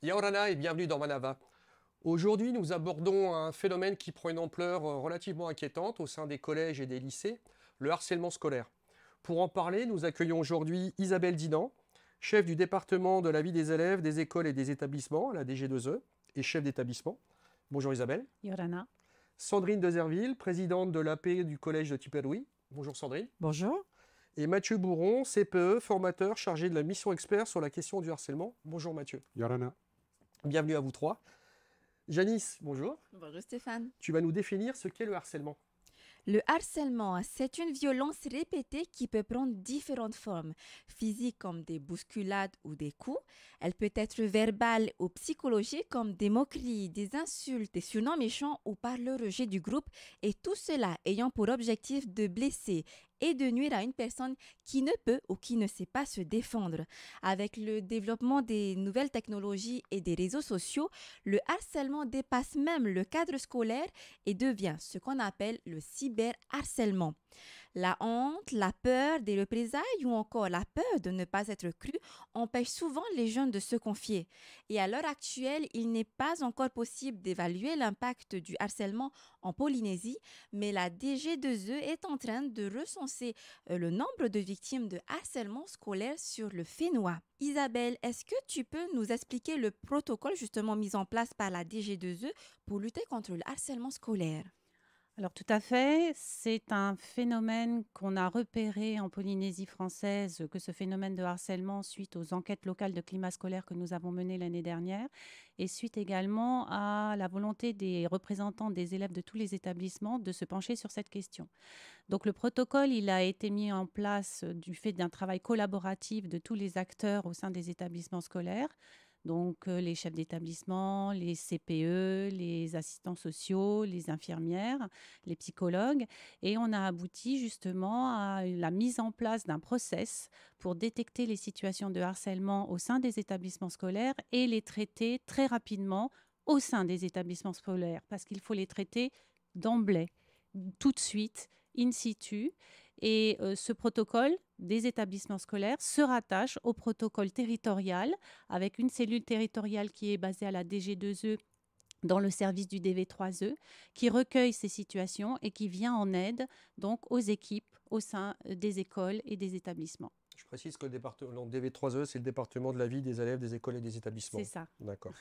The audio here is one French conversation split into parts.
Yaorana et bienvenue dans Manava. Aujourd'hui, nous abordons un phénomène qui prend une ampleur relativement inquiétante au sein des collèges et des lycées, le harcèlement scolaire. Pour en parler, nous accueillons aujourd'hui Isabelle Dinan, chef du département de la vie des élèves, des écoles et des établissements à la DG2E et chef d'établissement. Bonjour Isabelle. Yorana. Sandrine Dezerville, présidente de l'AP du collège de Tiperoui. Bonjour Sandrine. Bonjour. Et Mathieu Bourron, CPE, formateur chargé de la mission expert sur la question du harcèlement. Bonjour Mathieu. Yorana. Bienvenue à vous trois. Janice, bonjour. Bonjour Stéphane. Tu vas nous définir ce qu'est le harcèlement. Le harcèlement, c'est une violence répétée qui peut prendre différentes formes, physiques comme des bousculades ou des coups. Elle peut être verbale ou psychologique comme des moqueries, des insultes, des surnoms méchants ou par le rejet du groupe, et tout cela ayant pour objectif de blesser et de nuire à une personne qui ne peut ou qui ne sait pas se défendre. Avec le développement des nouvelles technologies et des réseaux sociaux, le harcèlement dépasse même le cadre scolaire et devient ce qu'on appelle le cyberharcèlement. La honte, la peur des représailles ou encore la peur de ne pas être cru empêchent souvent les jeunes de se confier. Et à l'heure actuelle, il n'est pas encore possible d'évaluer l'impact du harcèlement en Polynésie, mais la DG2E est en train de recenser le nombre de victimes de harcèlement scolaire sur le Fénois. Isabelle, est-ce que tu peux nous expliquer le protocole justement mis en place par la DG2E pour lutter contre le harcèlement scolaire ? Alors tout à fait, c'est un phénomène qu'on a repéré en Polynésie française, que ce phénomène de harcèlement suite aux enquêtes locales de climat scolaire que nous avons menées l'année dernière et suite également à la volonté des représentants des élèves de tous les établissements de se pencher sur cette question. Donc le protocole, il a été mis en place du fait d'un travail collaboratif de tous les acteurs au sein des établissements scolaires. Donc, les chefs d'établissement, les CPE, les assistants sociaux, les infirmières, les psychologues. Et on a abouti justement à la mise en place d'un process pour détecter les situations de harcèlement au sein des établissements scolaires et les traiter très rapidement au sein des établissements scolaires, parce qu'il faut les traiter d'emblée, tout de suite, in situ. Et ce protocole des établissements scolaires se rattache au protocole territorial avec une cellule territoriale qui est basée à la DG2E dans le service du DV3E, qui recueille ces situations et qui vient en aide donc aux équipes au sein des écoles et des établissements. Je précise que le département DV3E, c'est le département de la vie des élèves, des écoles et des établissements. C'est ça. D'accord.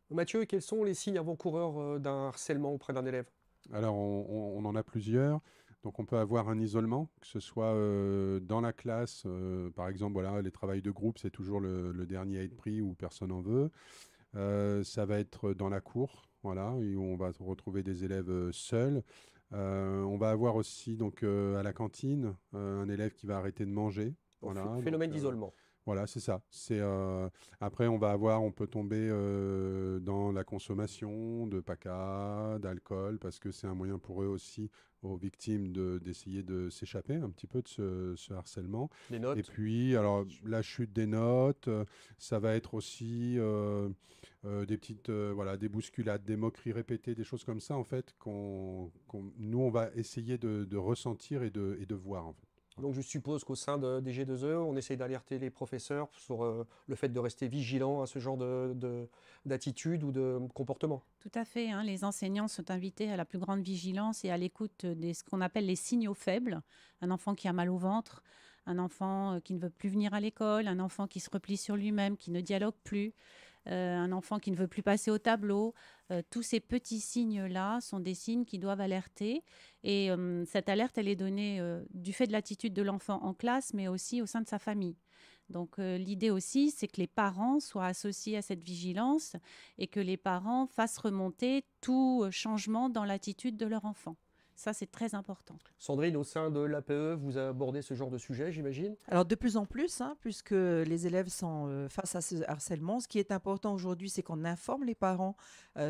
Mathieu, quels sont les signes avant-coureurs d'un harcèlement auprès d'un élève ? Alors, on en a plusieurs. Donc, on peut avoir un isolement, que ce soit dans la classe. Par exemple, voilà, les travails de groupe, c'est toujours le dernier à être pris où personne n'en veut. Ça va être dans la cour, voilà, où on va retrouver des élèves seuls. On va avoir aussi, donc, à la cantine, un élève qui va arrêter de manger. Voilà, Phénomène donc, d'isolement. voilà, c'est ça. Après, on peut tomber dans la consommation de PACA, d'alcool, parce que c'est un moyen pour eux aussi, aux victimes, d'essayer de s'échapper un petit peu de ce harcèlement. Des notes. Et puis, alors, la chute des notes, ça va être aussi des petites, voilà, des bousculades, des moqueries répétées, des choses comme ça, en fait, nous, on va essayer de ressentir et de voir, en fait. Donc je suppose qu'au sein des G2E, on essaye d'alerter les professeurs sur le fait de rester vigilants à ce genre d'attitude ou de comportement. Tout à fait, hein. Les enseignants sont invités à la plus grande vigilance et à l'écoute de ce qu'on appelle les signaux faibles. Un enfant qui a mal au ventre, un enfant qui ne veut plus venir à l'école, un enfant qui se replie sur lui-même, qui ne dialogue plus, un enfant qui ne veut plus passer au tableau. Tous ces petits signes-là sont des signes qui doivent alerter. Et cette alerte, elle est donnée du fait de l'attitude de l'enfant en classe, mais aussi au sein de sa famille. Donc l'idée aussi, c'est que les parents soient associés à cette vigilance et que les parents fassent remonter tout changement dans l'attitude de leur enfant. Ça, c'est très important. Sandrine, au sein de l'APE, vous abordez ce genre de sujet, j'imagine ? Alors de plus en plus, puisque les élèves sont face à ce harcèlement, ce qui est important aujourd'hui, c'est qu'on informe les parents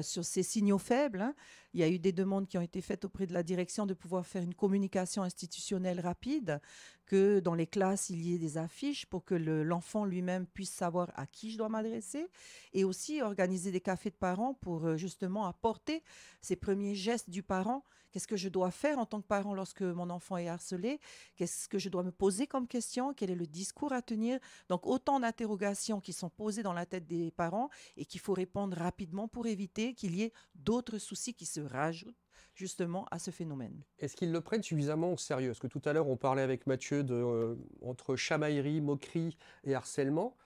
sur ces signaux faibles. Il y a eu des demandes qui ont été faites auprès de la direction de pouvoir faire une communication institutionnelle rapide, que dans les classes, il y ait des affiches pour que l'enfant lui-même puisse savoir à qui je dois m'adresser, et aussi organiser des cafés de parents pour justement apporter ces premiers gestes du parent Qu'est-ce que je dois faire en tant que parent lorsque mon enfant est harcelé? Qu'est-ce que je dois me poser comme question? Quel est le discours à tenir? Donc, autant d'interrogations qui sont posées dans la tête des parents et qu'il faut répondre rapidement pour éviter qu'il y ait d'autres soucis qui se rajoutent justement à ce phénomène. Est-ce qu'ils le prennent suffisamment au sérieux? Parce que tout à l'heure, on parlait avec Mathieu entre chamaillerie, moquerie et harcèlement.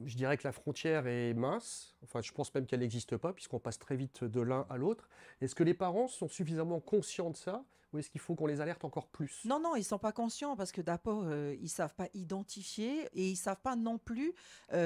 Je dirais que la frontière est mince. Enfin, je pense même qu'elle n'existe pas, puisqu'on passe très vite de l'un à l'autre. Est-ce que les parents sont suffisamment conscients de ça, ou est-ce qu'il faut qu'on les alerte encore plus? Non, non, ils ne sont pas conscients parce que d'abord, ils ne savent pas identifier et ils ne savent pas non plus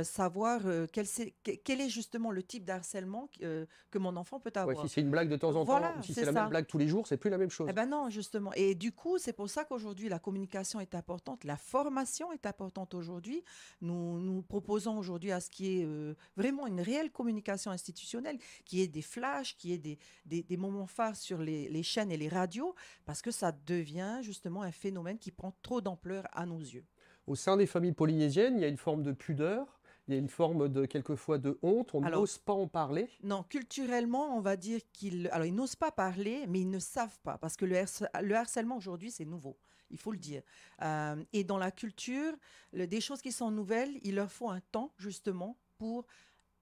savoir quel est justement le type d'harcèlement que mon enfant peut Ouais, avoir. si c'est une blague de temps en Voilà, temps, ou si c'est c'est la même ça. blague tous les jours, c'est plus la même chose. Eh ben non, justement. Et du coup, c'est pour ça qu'aujourd'hui, la communication est importante, la formation est importante aujourd'hui. Nous proposons aujourd'hui à ce qu'il y ait vraiment une réelle communication institutionnelle, qu'il y ait des flashs, qu'il y ait des moments phares sur les chaînes et les radios, parce que ça devient justement un phénomène qui prend trop d'ampleur à nos yeux. Au sein des familles polynésiennes, il y a une forme de pudeur, il y a une forme de quelquefois de honte, on Alors, n'ose pas en parler. Non, culturellement, on va dire alors ils n'osent pas parler, mais ils ne savent pas, parce que le harcèlement aujourd'hui, c'est nouveau, il faut le dire. Et dans la culture, des choses qui sont nouvelles, il leur faut un temps justement pour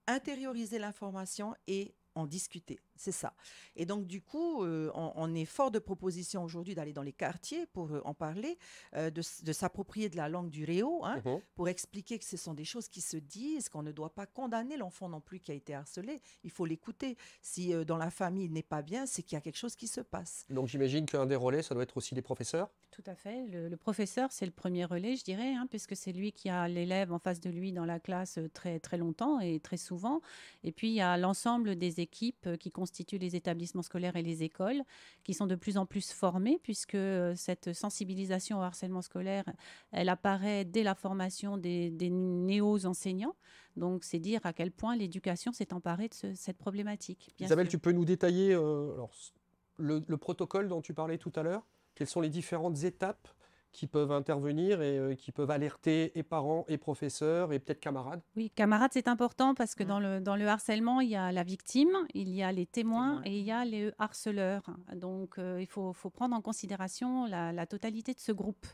intérioriser l'information et en discuter. C'est ça. Et donc, du coup, on est fort de propositions aujourd'hui d'aller dans les quartiers pour en parler, de s'approprier de la langue du réo, hein, pour expliquer que ce sont des choses qui se disent, qu'on ne doit pas condamner l'enfant non plus qui a été harcelé. Il faut l'écouter. Si dans la famille il n'est pas bien, c'est qu'il y a quelque chose qui se passe. Donc j'imagine qu'un des relais, ça doit être aussi les professeurs. Tout à fait. Le professeur, c'est le premier relais, je dirais, hein, puisque c'est lui qui a l'élève en face de lui dans la classe très, très longtemps et très souvent. Et puis, il y a l'ensemble des équipes qui constituent les établissements scolaires et les écoles, qui sont de plus en plus formées, puisque cette sensibilisation au harcèlement scolaire, elle apparaît dès la formation des néo-enseignants. Donc, c'est dire à quel point l'éducation s'est emparée de cette problématique. Isabelle, tu peux nous détailler alors, le protocole dont tu parlais tout à l'heure? Quelles sont les différentes étapes qui peuvent intervenir et qui peuvent alerter et parents et professeurs et peut-être camarades? Oui, camarades, c'est important parce que dans le harcèlement, il y a la victime, il y a les témoins et il y a les harceleurs. Donc, il faut prendre en considération la totalité de ce groupe.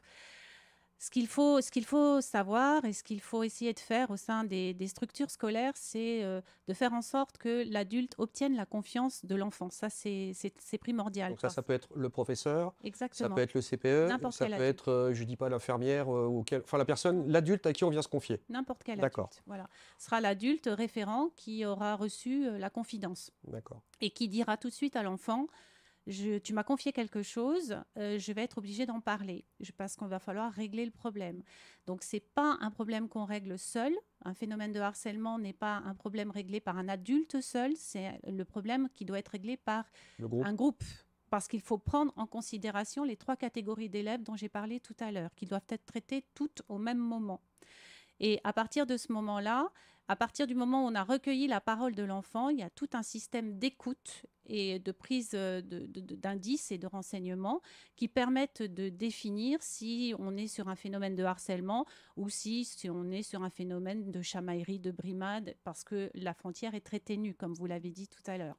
Ce qu'il faut savoir et ce qu'il faut essayer de faire au sein des structures scolaires, c'est de faire en sorte que l'adulte obtienne la confiance de l'enfant. Ça, c'est primordial. Donc ça peut être le professeur, Exactement. ça peut être le CPE, N'importe ça quel peut adulte. être, je dis pas l'infirmière, enfin la personne, l'adulte à qui on vient se confier. N'importe quel D'accord. adulte. Voilà. Ce sera l'adulte référent qui aura reçu la confidence D'accord. et qui dira tout de suite à l'enfant: tu m'as confié quelque chose, je vais être obligée d'en parler parce qu'on va falloir régler le problème. Donc, ce n'est pas un problème qu'on règle seul. Un phénomène de harcèlement n'est pas un problème réglé par un adulte seul. C'est le problème qui doit être réglé par un groupe. Parce qu'il faut prendre en considération les 3 catégories d'élèves dont j'ai parlé tout à l'heure, qui doivent être traitées toutes au même moment. Et à partir de ce moment-là, à partir du moment où on a recueilli la parole de l'enfant, il y a tout un système d'écoute et de prise d'indices et de renseignements qui permettent de définir si on est sur un phénomène de harcèlement ou si on est sur un phénomène de chamaillerie, de brimade, parce que la frontière est très ténue, comme vous l'avez dit tout à l'heure.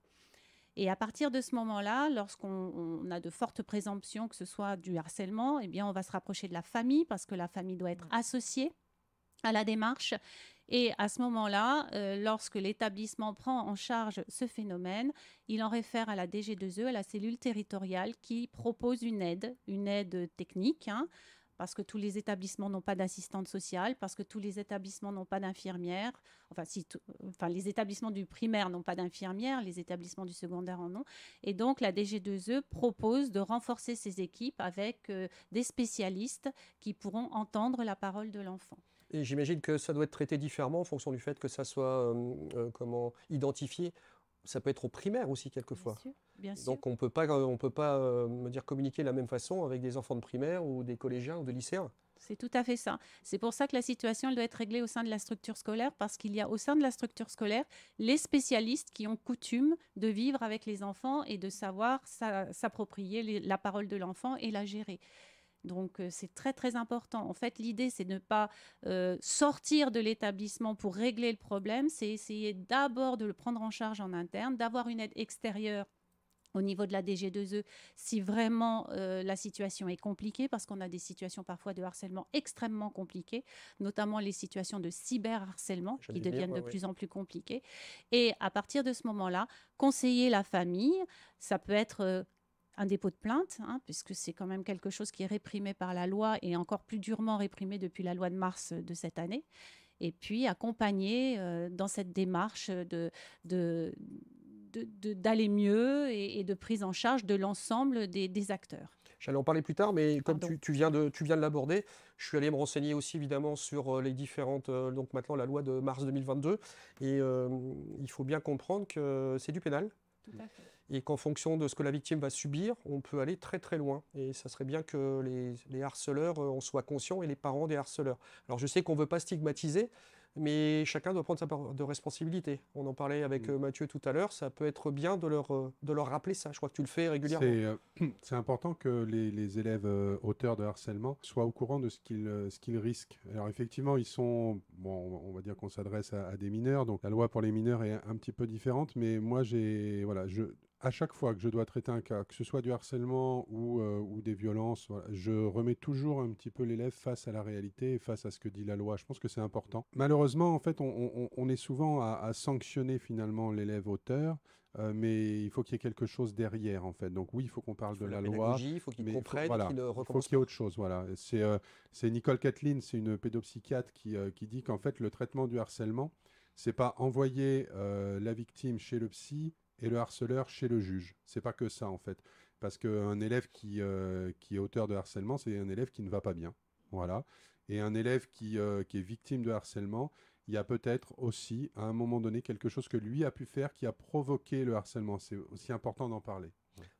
Et à partir de ce moment-là, lorsqu'on a de fortes présomptions que ce soit du harcèlement, eh bien, on va se rapprocher de la famille parce que la famille doit être associée à la démarche. Et à ce moment-là, lorsque l'établissement prend en charge ce phénomène, il en réfère à la DG2E, à la cellule territoriale qui propose une aide technique, hein, parce que tous les établissements n'ont pas d'assistante sociale, parce que tous les établissements n'ont pas d'infirmière, enfin les établissements du primaire n'ont pas d'infirmière, les établissements du secondaire en ont. Et donc la DG2E propose de renforcer ces équipes avec des spécialistes qui pourront entendre la parole de l'enfant. Et j'imagine que ça doit être traité différemment en fonction du fait que ça soit identifié. Ça peut être au primaire aussi quelquefois. Bien sûr. Donc on peut pas me dire communiquer de la même façon avec des enfants de primaire ou des collégiens ou des lycéens. C'est tout à fait ça. C'est pour ça que la situation elle doit être réglée au sein de la structure scolaire, parce qu'il y a au sein de la structure scolaire les spécialistes qui ont coutume de vivre avec les enfants et de savoir s'approprier la parole de l'enfant et la gérer. Donc, c'est très, très important. En fait, l'idée, c'est de ne pas sortir de l'établissement pour régler le problème. C'est essayer d'abord de le prendre en charge en interne, d'avoir une aide extérieure au niveau de la DG2E, si vraiment la situation est compliquée, parce qu'on a des situations parfois de harcèlement extrêmement compliquées, notamment les situations de cyberharcèlement qui deviennent de plus en plus compliquées. Et à partir de ce moment-là, conseiller la famille, ça peut être un dépôt de plainte, puisque c'est quand même quelque chose qui est réprimé par la loi et encore plus durement réprimé depuis la loi de mars de cette année. Et puis accompagner dans cette démarche d'aller mieux et de prise en charge de l'ensemble des acteurs. J'allais en parler plus tard, mais comme tu viens de l'aborder, je suis allé me renseigner aussi évidemment sur les différentes, donc maintenant la loi de mars 2022, et il faut bien comprendre que c'est du pénal. Tout à fait. Et qu'en fonction de ce que la victime va subir, on peut aller très très loin. Et ça serait bien que les harceleurs en soient conscients et les parents des harceleurs. Alors je sais qu'on ne veut pas stigmatiser, mais chacun doit prendre sa part de responsabilité. On en parlait avec Mathieu tout à l'heure, ça peut être bien de leur rappeler ça. Je crois que tu le fais régulièrement. C'est important que les élèves auteurs de harcèlement soient au courant de ce qu'ils risquent. Alors effectivement, ils sont, bon, on va dire qu'on s'adresse à des mineurs, donc la loi pour les mineurs est un petit peu différente, mais moi à chaque fois que je dois traiter un cas, que ce soit du harcèlement ou des violences, je remets toujours un petit peu l'élève face à la réalité et face à ce que dit la loi. Je pense que c'est important. Malheureusement, en fait, on est souvent à sanctionner finalement l'élève auteur, mais il faut qu'il y ait quelque chose derrière, en fait. Donc oui, il faut qu'on parle de la loi. Il faut qu'il comprenne, qu'il ne recommence pas. Il faut qu'il y ait autre chose, voilà. C'est Nicole Kathleen, c'est une pédopsychiatre qui dit qu'en fait, le traitement du harcèlement, c'est pas envoyer la victime chez le psy et le harceleur chez le juge. C'est pas que ça, en fait. Parce qu'un élève qui est auteur de harcèlement, c'est un élève qui ne va pas bien. Voilà. Et un élève qui est victime de harcèlement, il y a peut-être aussi, à un moment donné, quelque chose que lui a pu faire qui a provoqué le harcèlement. C'est aussi important d'en parler.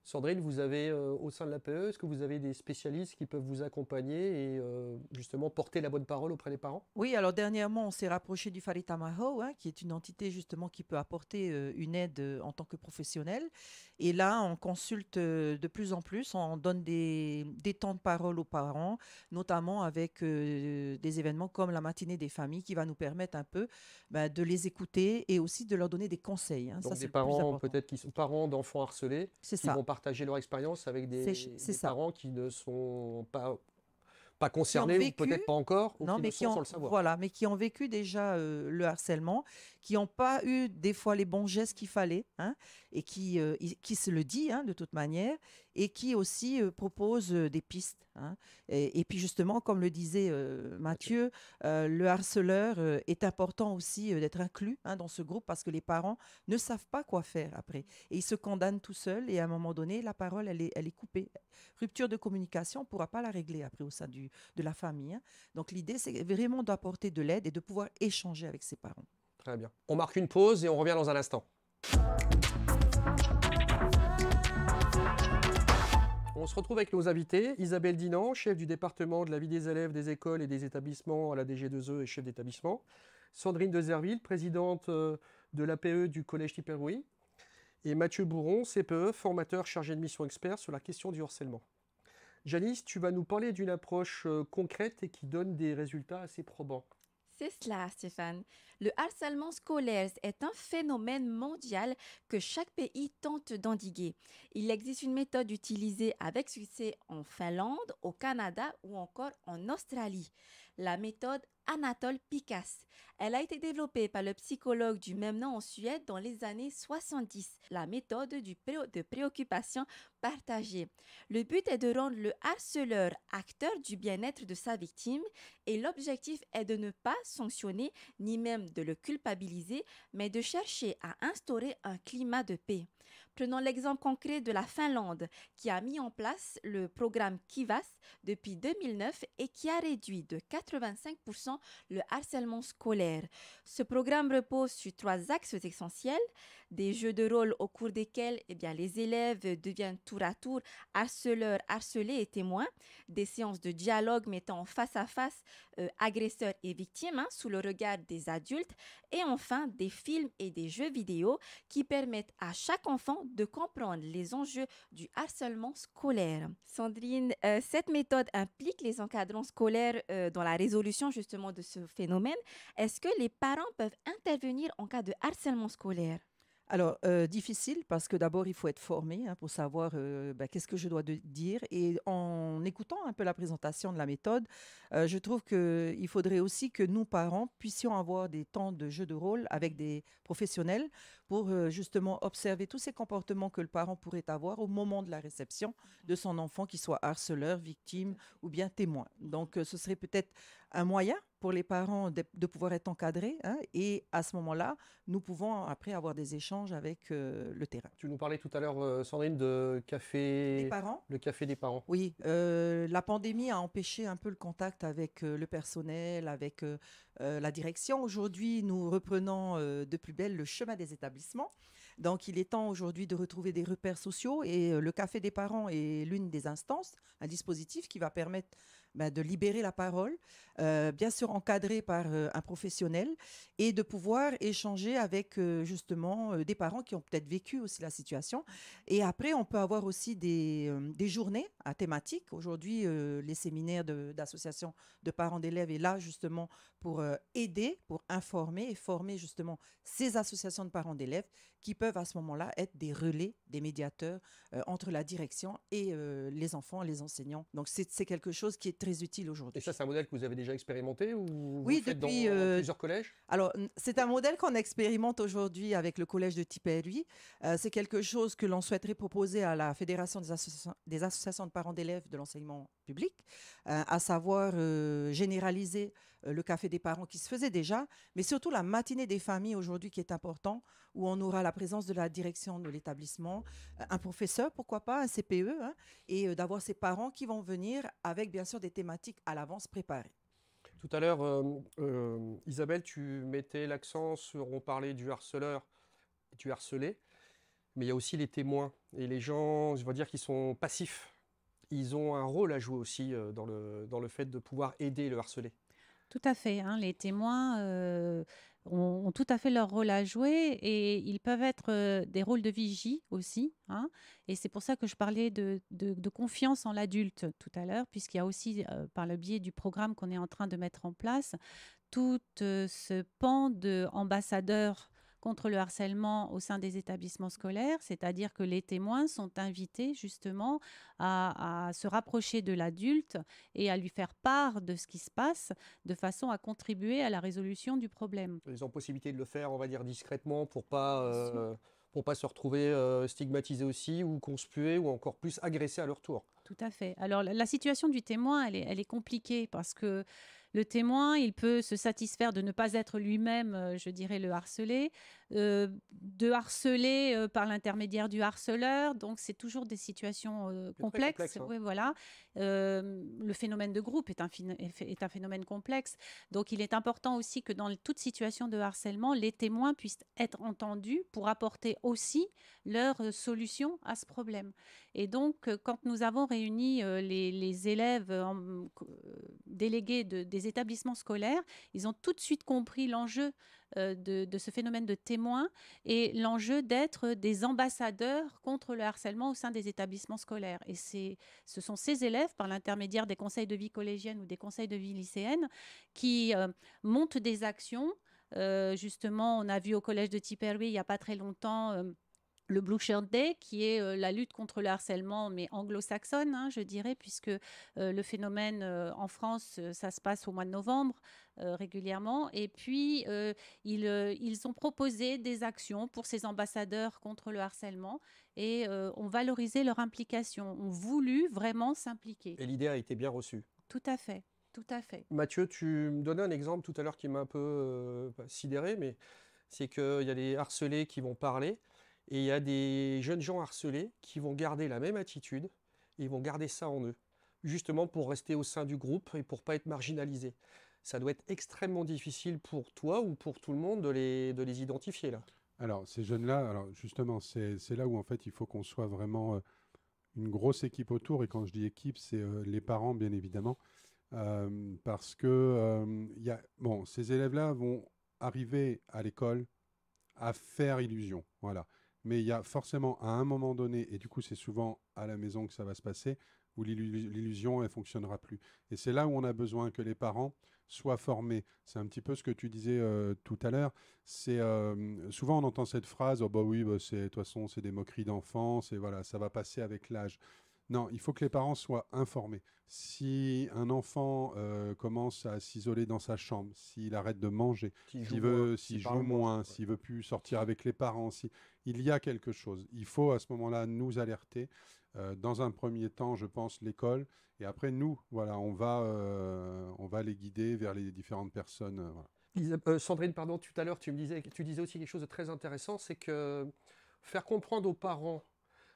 Sandrine, vous avez au sein de l'APE, est-ce que vous avez des spécialistes qui peuvent vous accompagner et justement porter la bonne parole auprès des parents? Oui, alors dernièrement, on s'est rapproché du Faritamaho, qui est une entité justement qui peut apporter une aide en tant que professionnel. Et là, on consulte de plus en plus, on donne des temps de parole aux parents, notamment avec des événements comme la matinée des familles qui va nous permettre un peu de les écouter et aussi de leur donner des conseils. Donc ça, des parents peut-être qui sont parents d'enfants harcelés, qui vont partager leur expérience avec des parents qui ne sont pas concernés ou peut-être pas encore, ou qui sont sans le savoir. Voilà, mais qui ont vécu déjà le harcèlement, qui n'ont pas eu des fois les bons gestes qu'il fallait, et qui se le dit de toute manière, et qui aussi proposent des pistes. Et puis justement, comme le disait Mathieu, le harceleur est important aussi d'être inclus dans ce groupe parce que les parents ne savent pas quoi faire après. Et ils se condamnent tout seuls et à un moment donné, la parole, elle est coupée. Rupture de communication, on ne pourra pas la régler après au sein de la famille. Donc l'idée, c'est vraiment d'apporter de l'aide et de pouvoir échanger avec ses parents. Très bien. On marque une pause et on revient dans un instant. On se retrouve avec nos invités. Isabelle Dinan, chef du département de la vie des élèves, des écoles et des établissements à la DG2E et chef d'établissement. Sandrine Dezerville, présidente de l'APE du Collège Tipperary. Et Mathieu Bourron, CPE, formateur chargé de mission expert sur la question du harcèlement. Janice, tu vas nous parler d'une approche concrète et qui donne des résultats assez probants. C'est cela, Stéphane. Le harcèlement scolaire est un phénomène mondial que chaque pays tente d'endiguer. Il existe une méthode utilisée avec succès en Finlande, au Canada ou encore en Australie. La méthode Anatole Pikas. Elle a été développée par le psychologue du même nom en Suède dans les années 70. La méthode de préoccupation partagée. Le but est de rendre le harceleur acteur du bien-être de sa victime et l'objectif est de ne pas sanctionner ni même de le culpabiliser, mais de chercher à instaurer un climat de paix. Prenons l'exemple concret de la Finlande qui a mis en place le programme Kivas depuis 2009 et qui a réduit de 85% le harcèlement scolaire. Ce programme repose sur 3 axes essentiels, des jeux de rôle au cours desquels les élèves deviennent tour à tour harceleurs, harcelés et témoins, des séances de dialogue mettant en face à face agresseurs et victimes sous le regard des adultes et enfin des films et des jeux vidéo qui permettent à chaque enfant de comprendre les enjeux du harcèlement scolaire. Sandrine, cette méthode implique les encadrants scolaires dans la résolution justement de ce phénomène. Est-ce que les parents peuvent intervenir en cas de harcèlement scolaire? Alors, difficile parce que d'abord, il faut être formé pour savoir qu'est-ce que je dois dire. Et en écoutant un peu la présentation de la méthode, je trouve qu'il faudrait aussi que nous, parents, puissions avoir des temps de jeu de rôle avec des professionnels pour justement observer tous ces comportements que le parent pourrait avoir au moment de la réception de son enfant, qu'il soit harceleur, victime ou bien témoin. Donc, ce serait peut-être un moyen pour les parents de pouvoir être encadrés. Et à ce moment-là, nous pouvons après avoir des échanges avec le terrain. Tu nous parlais tout à l'heure, Sandrine, de Les café, parents? le café des parents. Oui, la pandémie a empêché un peu le contact avec le personnel, avec la direction. Aujourd'hui, nous reprenons de plus belle le chemin des établissements. Donc, il est temps aujourd'hui de retrouver des repères sociaux et le café des parents est l'une des instances, un dispositif qui va permettre de libérer la parole, bien sûr encadré par un professionnel et de pouvoir échanger avec justement des parents qui ont peut-être vécu aussi la situation. Et après, on peut avoir aussi des journées à thématique. Aujourd'hui, les séminaires d'associations de parents d'élèves est là justement pour aider, pour informer et former justement ces associations de parents d'élèves qui peuvent à ce moment-là être des relais, des médiateurs entre la direction et les enfants, les enseignants. Donc, c'est quelque chose qui est très utile aujourd'hui. Et ça, c'est un modèle que vous avez déjà expérimenté ou vous Oui, le faites depuis, dans plusieurs collèges? Alors, c'est un modèle qu'on expérimente aujourd'hui avec le collège de Tipperary. C'est quelque chose que l'on souhaiterait proposer à la Fédération des associations de parents d'élèves de l'enseignement public, à savoir généraliser le café des parents qui se faisait déjà, mais surtout la matinée des familles aujourd'hui qui est important, où on aura la présence de la direction de l'établissement, un professeur, pourquoi pas, un CPE, et d'avoir ces parents qui vont venir avec bien sûr des thématiques à l'avance préparées. Tout à l'heure, Isabelle, tu mettais l'accent sur, on parlait du harceleur, du harcelé, mais il y a aussi les témoins. Et les gens, je veux dire, qui sont passifs. Ils ont un rôle à jouer aussi dans le fait de pouvoir aider le harcelé. Tout à fait, les témoins ont tout à fait leur rôle à jouer et ils peuvent être des rôles de vigie aussi. Et c'est pour ça que je parlais de confiance en l'adulte tout à l'heure, puisqu'il y a aussi, par le biais du programme qu'on est en train de mettre en place, tout ce pan d'ambassadeurs contre le harcèlement au sein des établissements scolaires, c'est-à-dire que les témoins sont invités justement à se rapprocher de l'adulte et à lui faire part de ce qui se passe de façon à contribuer à la résolution du problème. Ils ont possibilité de le faire, on va dire, discrètement pour pas se retrouver stigmatisés aussi ou conspués ou encore plus agressés à leur tour. Tout à fait. Alors, la situation du témoin, elle est compliquée parce que le témoin, il peut se satisfaire de ne pas être lui-même, je dirais, le harcelé, de harceler par l'intermédiaire du harceleur. Donc, c'est toujours des situations complexes. Complexe, Oui, voilà. Le phénomène de groupe est un phénomène complexe. Donc, il est important aussi que dans toute situation de harcèlement, les témoins puissent être entendus pour apporter aussi leur solution à ce problème. Et donc, quand nous avons réuni les élèves délégués des établissements scolaires, ils ont tout de suite compris l'enjeu de ce phénomène de témoins et l'enjeu d'être des ambassadeurs contre le harcèlement au sein des établissements scolaires. Et ce sont ces élèves, par l'intermédiaire des conseils de vie collégienne ou des conseils de vie lycéenne, qui montent des actions. Justement, on a vu au collège de Tipperary, il n'y a pas très longtemps, le Blue Shirt Day, qui est la lutte contre le harcèlement, mais anglo-saxonne, je dirais, puisque le phénomène en France, ça se passe au mois de novembre régulièrement. Et puis, ils ont proposé des actions pour ces ambassadeurs contre le harcèlement et ont valorisé leur implication, ont voulu vraiment s'impliquer. Et l'idée a été bien reçue. Tout à fait. Tout à fait. Mathieu, tu me donnais un exemple tout à l'heure qui m'a un peu sidéré, mais c'est qu'il y a des harcelés qui vont parler. Et il y a des jeunes gens harcelés qui vont garder la même attitude et ils vont garder ça en eux, justement pour rester au sein du groupe et pour pas être marginalisés. Ça doit être extrêmement difficile pour toi ou pour tout le monde de les identifier là. Alors, ces jeunes-là, alors justement, c'est là où en fait il faut qu'on soit vraiment une grosse équipe autour. Et quand je dis équipe, c'est les parents, bien évidemment. Parce que ces élèves-là vont arriver à l'école à faire illusion. Voilà. Mais il y a forcément à un moment donné, et du coup c'est souvent à la maison que ça va se passer, où l'illusion elle fonctionnera plus. Et c'est là où on a besoin que les parents soient formés. C'est un petit peu ce que tu disais tout à l'heure. C'est souvent on entend cette phrase, oh bah oui, bah, de toute façon c'est des moqueries d'enfants, c'est voilà, ça va passer avec l'âge. Non, il faut que les parents soient informés. Si un enfant commence à s'isoler dans sa chambre, s'il arrête de manger, s'il joue moins, s'il veut plus sortir avec les parents, il y a quelque chose. Il faut à ce moment-là nous alerter. Dans un premier temps, je pense, l'école. Et après, nous, voilà, on va les guider vers les différentes personnes. Voilà. Sandrine, pardon, tout à l'heure, tu disais aussi quelque chose de très intéressant, c'est que faire comprendre aux parents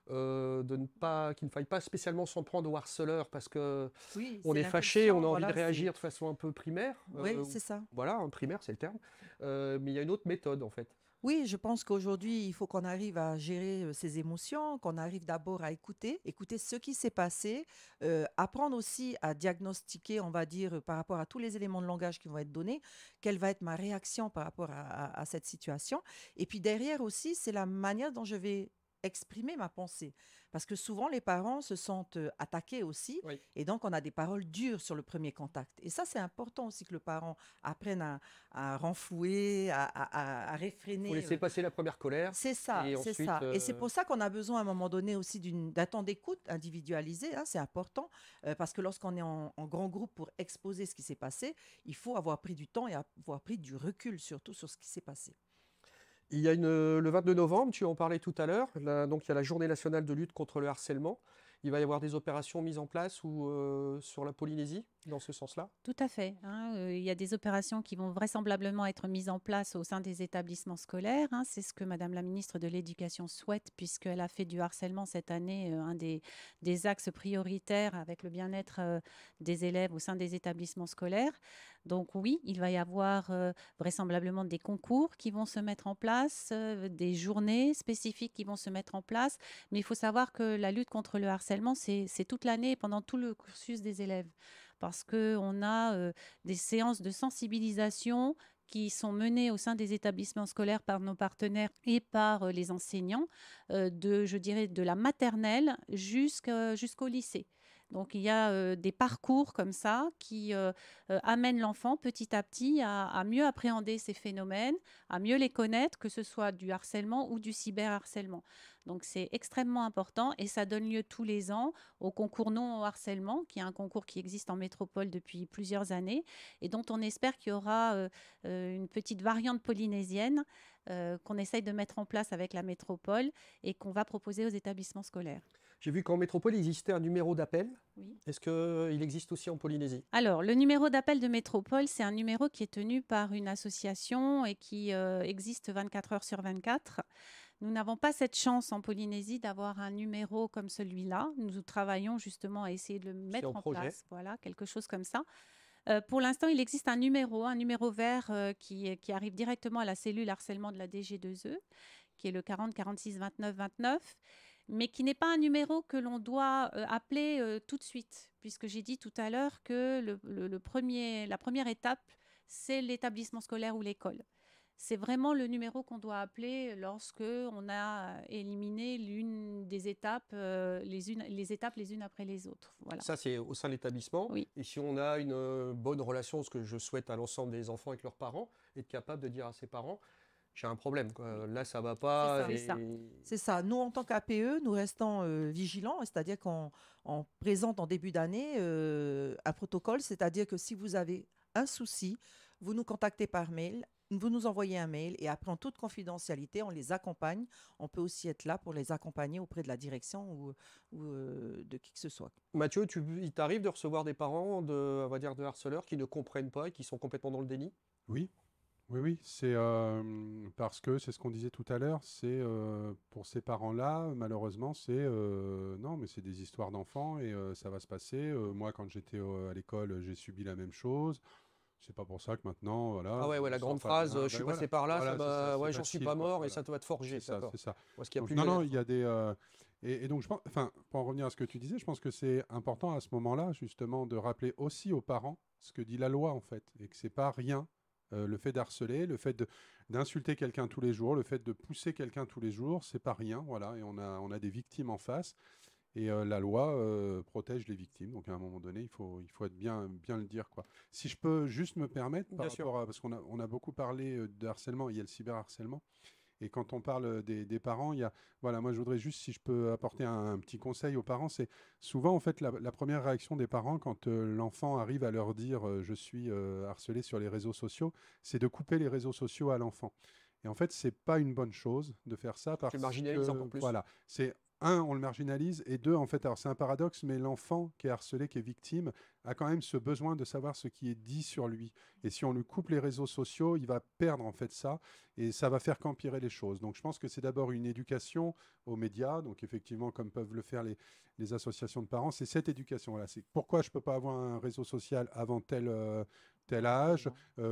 qu'il ne faille pas spécialement s'en prendre au harceleur parce que on est fâché, on a envie de réagir de façon un peu primaire. Oui, c'est ça. Voilà, primaire, c'est le terme. Mais il y a une autre méthode, en fait. Oui, je pense qu'aujourd'hui, il faut qu'on arrive à gérer ses émotions, qu'on arrive d'abord à écouter ce qui s'est passé, apprendre aussi à diagnostiquer, on va dire, par rapport à tous les éléments de langage qui vont être donnés, quelle va être ma réaction par rapport à cette situation. Et puis derrière aussi, c'est la manière dont je vais exprimer ma pensée. Parce que souvent, les parents se sentent attaqués aussi. Oui. Et donc, on a des paroles dures sur le premier contact. Et ça, c'est important aussi que le parent apprenne à renflouer, à réfréner. Il faut laisser passer la première colère. C'est ça, et c'est ensuite, ça. Et c'est pour ça qu'on a besoin à un moment donné aussi d'un temps d'écoute individualisé. Hein, c'est important. Parce que lorsqu'on est en grand groupe pour exposer ce qui s'est passé, il faut avoir pris du temps et avoir pris du recul surtout sur ce qui s'est passé. Il y a le 22 novembre, tu en parlais tout à l'heure, donc il y a la journée nationale de lutte contre le harcèlement. Il va y avoir des opérations mises en place sur la Polynésie, dans ce sens-là? Tout à fait. Il y a des opérations qui vont vraisemblablement être mises en place au sein des établissements scolaires. C'est ce que Madame la ministre de l'Éducation souhaite, puisqu'elle a fait du harcèlement cette année un des axes prioritaires avec le bien-être des élèves au sein des établissements scolaires. Donc oui, il va y avoir vraisemblablement des concours qui vont se mettre en place, des journées spécifiques qui vont se mettre en place. Mais il faut savoir que la lutte contre le harcèlement, c'est toute l'année, pendant tout le cursus des élèves. Parce qu'on a des séances de sensibilisation qui sont menées au sein des établissements scolaires par nos partenaires et par les enseignants, je dirais, de la maternelle jusqu'au lycée. Donc, il y a des parcours comme ça qui amènent l'enfant petit à petit à mieux appréhender ces phénomènes, à mieux les connaître, que ce soit du harcèlement ou du cyberharcèlement. Donc, c'est extrêmement important et ça donne lieu tous les ans au concours non au harcèlement, qui est un concours qui existe en métropole depuis plusieurs années et dont on espère qu'il y aura une petite variante polynésienne qu'on essaye de mettre en place avec la métropole et qu'on va proposer aux établissements scolaires. J'ai vu qu'en métropole, il existait un numéro d'appel. Oui. Est-ce qu'il existe aussi en Polynésie? Alors, le numéro d'appel de métropole, c'est un numéro qui est tenu par une association et qui existe 24 heures sur 24. Nous n'avons pas cette chance en Polynésie d'avoir un numéro comme celui-là. Nous travaillons justement à essayer de le mettre en place. Voilà, quelque chose comme ça. Pour l'instant, il existe un numéro vert qui arrive directement à la cellule harcèlement de la DG2E, qui est le 40 46 29 29. Mais qui n'est pas un numéro que l'on doit appeler tout de suite, puisque j'ai dit tout à l'heure que la première étape, c'est l'établissement scolaire ou l'école. C'est vraiment le numéro qu'on doit appeler lorsque on a éliminé l'une des étapes, les étapes les unes après les autres. Voilà. Ça, c'est au sein de l'établissement. Oui. Et si on a une bonne relation, ce que je souhaite à l'ensemble des enfants avec leurs parents, être capable de dire à ses parents, j'ai un problème, quoi. Là, ça va pas. C'est ça. Nous, en tant qu'APE, nous restons vigilants, c'est-à-dire qu'on présente en début d'année un protocole, c'est-à-dire que si vous avez un souci, vous nous contactez par mail, vous nous envoyez un mail et après, en toute confidentialité, on les accompagne. On peut aussi être là pour les accompagner auprès de la direction ou de qui que ce soit. Mathieu, il t'arrive de recevoir des parents on va dire, de harceleurs qui ne comprennent pas et qui sont complètement dans le déni? Oui. Oui, c'est parce que c'est ce qu'on disait tout à l'heure, c'est pour ces parents-là, malheureusement, non, mais c'est des histoires d'enfants et ça va se passer. Moi, quand j'étais à l'école, j'ai subi la même chose. C'est pas pour ça que maintenant, voilà. Ah ouais, la grande phrase, je suis passé par là, j'en suis pas mort et ça te va te forger. C'est ça. Parce qu'il y a Donc, plus non, il y a des et donc je pense, enfin, pour en revenir à ce que tu disais, je pense que c'est important à ce moment-là, justement, de rappeler aussi aux parents ce que dit la loi en fait, et que c'est pas rien. Le fait d'harceler, le fait d'insulter quelqu'un tous les jours, le fait de pousser quelqu'un tous les jours, c'est pas rien, voilà, et on a des victimes en face. Et la loi protège les victimes. Donc à un moment donné, il faut être bien le dire, quoi. Si je peux juste me permettre, Bien sûr. parce qu'on a beaucoup parlé de harcèlement, il y a le cyberharcèlement. Et quand on parle des parents, voilà, moi je voudrais juste, si je peux apporter un petit conseil aux parents, c'est souvent en fait la première réaction des parents quand l'enfant arrive à leur dire je suis harcelé sur les réseaux sociaux, c'est de couper les réseaux sociaux à l'enfant. Et en fait, c'est pas une bonne chose de faire ça parce Tu le marginalises encore plus. voilà, c'est un, on le marginalise, et deux, en fait, alors c'est un paradoxe, mais l'enfant qui est harcelé, qui est victime, a quand même ce besoin de savoir ce qui est dit sur lui. Et si on lui coupe les réseaux sociaux, il va perdre en fait ça, et ça va faire qu'empirer les choses. Donc je pense que c'est d'abord une éducation aux médias, donc effectivement, comme peuvent le faire les associations de parents, c'est cette éducation-là. C'est pourquoi je ne peux pas avoir un réseau social avant tel âge,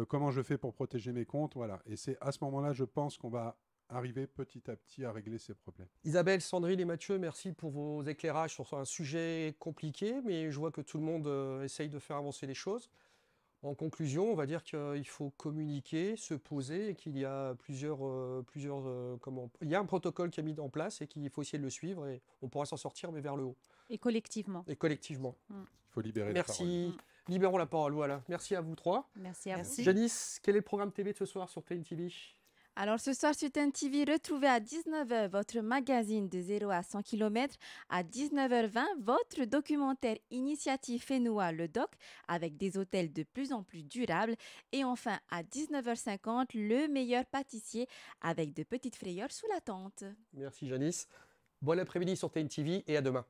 comment je fais pour protéger mes comptes, voilà. Et c'est à ce moment-là, je pense qu'on va arriver petit à petit à régler ces problèmes. Isabelle, Sandrine et Mathieu, merci pour vos éclairages sur un sujet compliqué, mais je vois que tout le monde essaye de faire avancer les choses. En conclusion, on va dire qu'il faut communiquer, se poser, et qu'il y a il y a un protocole qui est mis en place et qu'il faut essayer de le suivre et on pourra s'en sortir, mais vers le haut. Et collectivement. Et collectivement. Il faut libérer la parole. Merci. Libérons la parole, voilà. Merci à vous trois. Merci à vous. Janice, quel est le programme TV de ce soir sur TNTV? Alors ce soir sur TNTV, retrouvez à 19h votre magazine de 0 à 100 km. À 19h20, votre documentaire Initiative Fénois, le doc, avec des hôtels de plus en plus durables. Et enfin, à 19h50, le meilleur pâtissier avec de petites frayeurs sous la tente. Merci Janice. Bon après-midi sur TNTV et à demain.